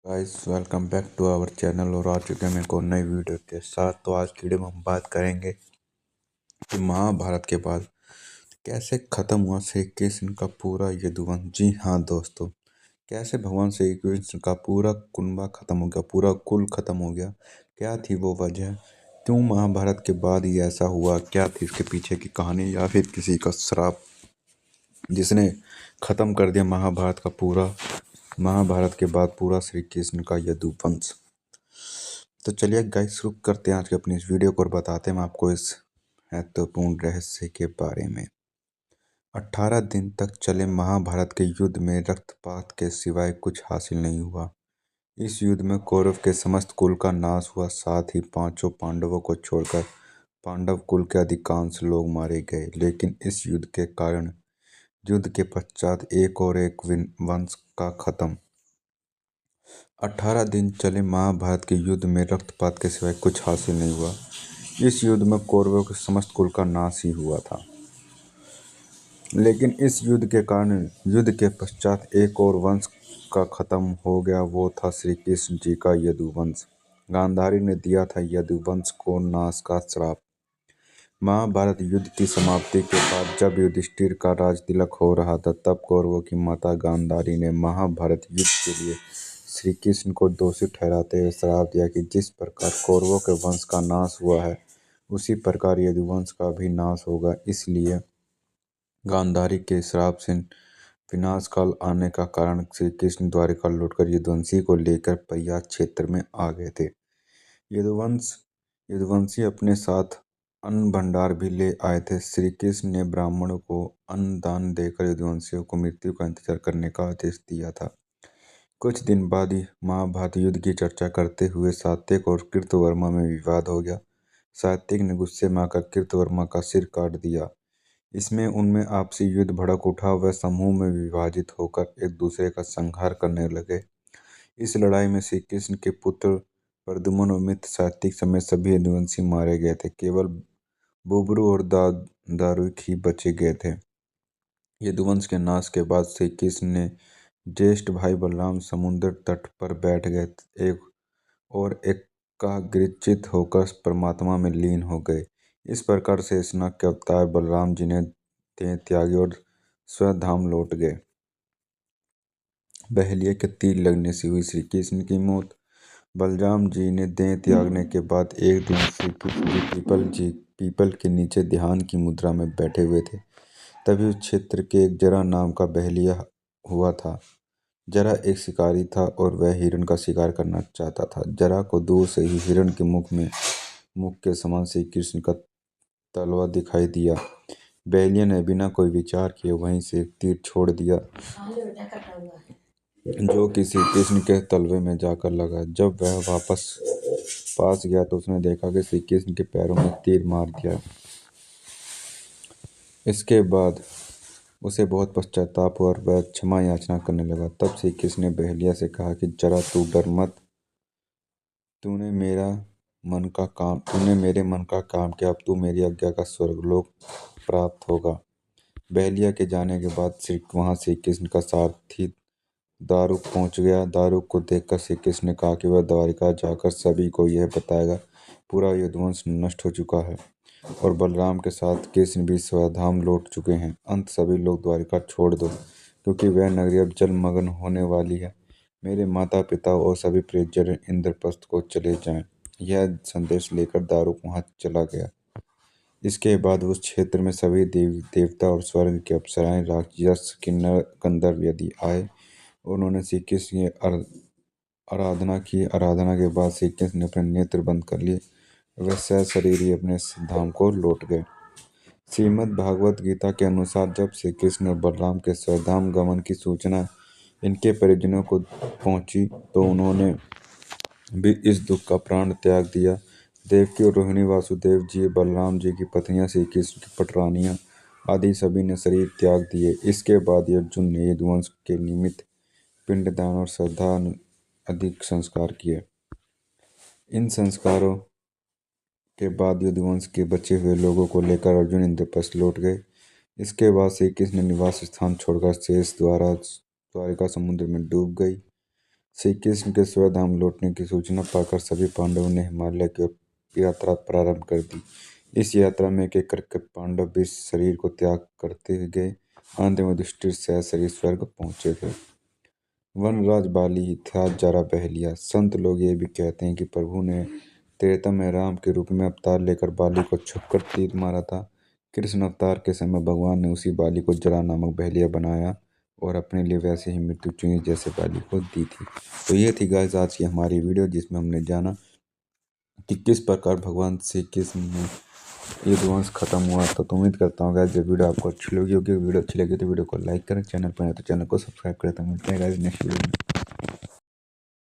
Guys welcome back to our channel और आ चुके हैं एक और नई वीडियो के साथ। तो आज की वीडियो में हम बात करेंगे कि महाभारत के बाद कैसे खत्म हुआ श्री कृष्ण का पूरा यदुवंश। जी हाँ दोस्तों, कैसे भगवान श्री कृष्ण का पूरा कुनबा खत्म हो गया, पूरा कुल खत्म हो गया। क्या थी वो वजह, क्यों महाभारत के बाद ही ऐसा हुआ, क्या थी इसके पीछे की कहानी, या फिर किसी का श्राप जिसने खत्म कर दिया महाभारत के बाद पूरा श्री कृष्ण का यदुवंश। तो चलिए गाइस शुरू करते हैं आज की अपनी इस वीडियो को और बताते हैं हम आपको इस महत्वपूर्ण रहस्य के बारे में। 18 दिन तक चले महाभारत के युद्ध में रक्तपात के सिवाय कुछ हासिल नहीं हुआ। इस युद्ध में कौरव के समस्त कुल का नाश हुआ, साथ ही पांचों पांडवों को छोड़कर पांडव कुल के अधिकांश लोग मारे गए। लेकिन इस युद्ध के पश्चात एक वंश का खत्म। 18 दिन चले महाभारत के युद्ध में रक्तपात के सिवाय कुछ हासिल नहीं हुआ। इस युद्ध में कौरवों के समस्त कुल का नाश ही हुआ था। लेकिन इस युद्ध के पश्चात एक और वंश का खत्म हो गया, वो था श्री कृष्ण जी का यदुवंश। गांधारी ने दिया था यदुवंश को नाश का श्राप। महाभारत युद्ध की समाप्ति के बाद जब युधिष्ठिर का राज तिलक हो रहा था, तब कौरवों की माता गांधारी ने महाभारत युद्ध के लिए श्री कृष्ण को दोषी ठहराते हुए श्राप दिया कि जिस प्रकार कौरवों के वंश का नाश हुआ है, उसी प्रकार यदुवंश का भी नाश होगा। इसलिए गांधारी के श्राप से विनाश काल आने का कारण श्री कृष्ण द्वारिका लौटकर यदुवंशी को लेकर प्रयाग क्षेत्र में आ गए थे। यदुवंशी अपने साथ अन्न भंडार भी ले आए थे। श्री कृष्ण ने ब्राह्मणों को अन्न दान देकर यदुवंशियों को मृत्यु का इंतजार करने का आदेश दिया था। कुछ दिन बाद ही महाभारत युद्ध की चर्चा करते हुए सात्विक और कृतवर्मा में विवाद हो गया। सात्विक ने गुस्से में आकर कृतवर्मा का सिर काट दिया। इसमें उनमें आपसी युद्ध भड़क उठा। वह समूह में विभाजित होकर एक दूसरे का संहार करने लगे। इस लड़ाई में श्री कृष्ण के पुत्र प्रद्युम्न और मित्र सात्विक समेत सभी यदुवंशी मारे गए थे। केवल बुबरू और दारुक ही बचे गए थे। यदुवंश के नाश के बाद श्री कृष्ण ने ज्येष्ठ भाई बलराम समुद्र तट पर बैठ गए और एकाग्रचित्त होकर परमात्मा में लीन हो गए। इस प्रकार शेषनाग के अवतार बलराम जी ने देह त्यागी और स्वधाम लौट गए। बहेलिया के तीर लगने से हुई श्री कृष्ण की मौत। बलराम जी ने देह त्यागने के बाद एक दिन श्री कृष्ण जी पीपल के नीचे ध्यान की मुद्रा में बैठे हुए थे। तभी उस क्षेत्र के एक जरा नाम का बहेलिया हुआ था। जरा एक शिकारी था और वह हिरण का शिकार करना चाहता था। जरा को दूर से ही हिरण के मुख के समान श्री कृष्ण का तलवा दिखाई दिया। बहेलिया ने बिना कोई विचार किए वहीं से एक तीर छोड़ दिया, जो कि श्री कृष्ण के तलवे में जाकर लगा। जब वह वापस पास गया तो उसने देखा कि श्री कृष्ण के पैरों में तीर मार दिया। इसके बाद उसे बहुत पश्चाताप हुआ और वह क्षमा याचना करने लगा। तब श्री कृष्ण ने बहेलिया से कहा कि जरा तू डर मत, तूने मेरे मन का काम किया, अब तू मेरी आज्ञा का स्वर्गलोक प्राप्त होगा। बहेलिया के जाने के बाद वहां श्री कृष्ण का सारथी दारुक पहुंच गया। दारुक को देखकर श्री कृष्ण ने कहा कि वह द्वारिका जाकर सभी को यह बताएगा पूरा यदुवंश नष्ट हो चुका है और बलराम के साथ कृष्ण भी स्वधाम लौट चुके हैं। अंत सभी लोग द्वारिका छोड़ दो, क्योंकि वह नगरी अब जलमग्न होने वाली है। मेरे माता पिता और सभी प्रियजन इंद्रप्रस्थ को चले जाएं। यह संदेश लेकर दारुक वहां चला गया। इसके बाद उस क्षेत्र में सभी देवी देवता और स्वर्ग के अप्सराएं, राक्षस, किन्नर, गंधर्व आदि आए। उन्होंने श्री कृष्ण की आराधना की। आराधना के बाद श्री कृष्ण ने अपने नेत्र बंद कर लिए। वह सशरीर ही अपने धाम को लौट गए। श्रीमद् भागवत गीता के अनुसार जब श्री कृष्ण और बलराम के स्वधाम गमन की सूचना इनके परिजनों को पहुंची तो उन्होंने भी इस दुख का प्राण त्याग दिया। देवकी और रोहिणी, वासुदेव जी, बलराम जी की पत्नियां, श्री कृष्ण की पटरानियां आदि सभी ने शरीर त्याग दिए। इसके बाद अर्जुन ने यदुवंश के निमित्त पिंडदान और श्रद्धा अधिक संस्कार किए। इन संस्कारों के बाद यदुवंश के बचे हुए लोगों को लेकर अर्जुन इंद्रप्रस्थ लौट गए। इसके बाद श्री कृष्ण ने निवास स्थान छोड़कर शेष द्वारिका समुद्र में डूब गई। श्री कृष्ण के स्वधाम लौटने की सूचना पाकर सभी पांडवों ने हिमालय की ओर यात्रा प्रारंभ कर दी। इस यात्रा में एक करके पांडव भी शरीर को त्याग करते गए। अंत में युधिष्ठिर सशरीर स्वर्ग पहुंचे थे। वनराज बाली था जरा बहलिया। संत लोग ये भी कहते हैं कि प्रभु ने त्रेता में राम के रूप में अवतार लेकर बाली को छुपकर तीर मारा था। कृष्ण अवतार के समय भगवान ने उसी बाली को जरा नामक बहलिया बनाया और अपने लिए वैसे ही मृत्यु चुनी जैसे बाली को दी थी। तो ये थी गाइस आज की हमारी वीडियो, जिसमें हमने जाना कि किस प्रकार भगवान श्री कृष्ण ने ये वंश खत्म हुआ था। तो उम्मीद करता हूँ गाइस ये वीडियो आपको अच्छी लगी होगी। वीडियो अच्छी लगी तो वीडियो को लाइक करें, चैनल पर है तो चैनल को सब्सक्राइब करें। तो मिलते हैं गाइस नेक्स्ट वीडियो में।